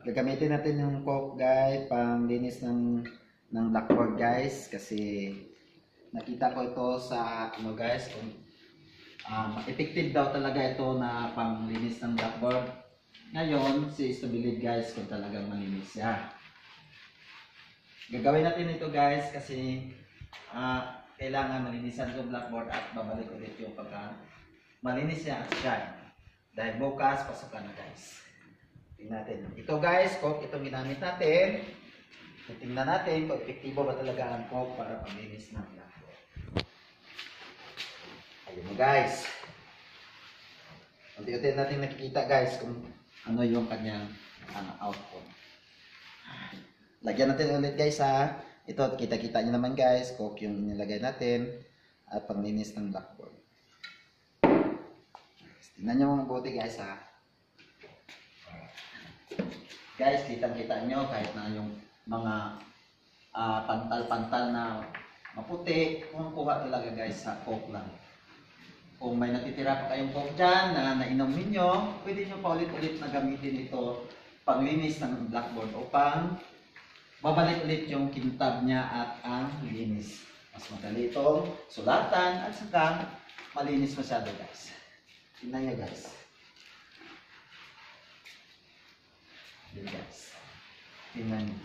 Gagamitin natin yung Coke guys, pang linis ng blackboard guys, kasi nakita ko ito sa ano guys, kung effective daw talaga ito na pang linis ng blackboard. Ngayon, si Stabilid guys kung talagang malinis siya. Gagawin natin ito guys kasi kailangan malinisan yung blackboard at babalik ulit yung pagka malinis siya at shine. Dahil bukas, pasukan na guys. Tingnan natin. Ito guys, Coke itong ginamit natin. Tingnan natin kung epektibo ba talaga ang Coke para paglinis ng blackboard. Ayun mo guys. Unti-unti natin nakikita guys kung ano yung kanyang output. Lagyan natin ulit guys ha. Ito, kita-kita nyo naman guys, Coke yung nilagay natin at panglinis ng blackboard. Tingnan nyo mabuti guys ha. Guys, kitang-kita nyo kahit na yung mga pantal-pantal na maputi, kuha talaga guys sa Coke lang. Kung may natitira pa kayong Coke dyan na nainom ninyo, pwede nyo pa ulit-ulit na gamitin ito panglinis ng blackboard o pang babalik ulit yung kintab niya at ang linis. Mas madali itong sulatan at saka malinis masyado guys. Tingnan nyo guys. Yun guys. Tingnan nyo.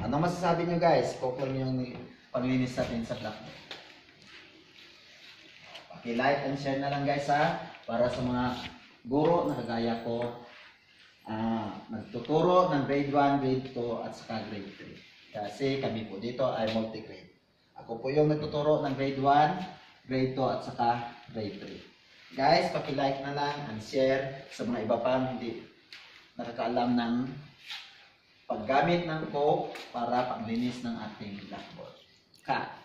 Anong masasabi nyo guys? Coke lang yung panglinis natin sa blackboard. I-like and share na lang guys ha, para sa mga guro na kagaya ko nagtuturo ng grade 1, grade 2 at saka grade 3. Kasi kami po dito ay multi-grade. Ako po yung nagtuturo ng grade 1, grade 2 at saka grade 3. Guys, paki-like na lang and share sa mga iba pang hindi nakakaalam ng paggamit ng Coke para panglinis ng ating blackboard. Cut!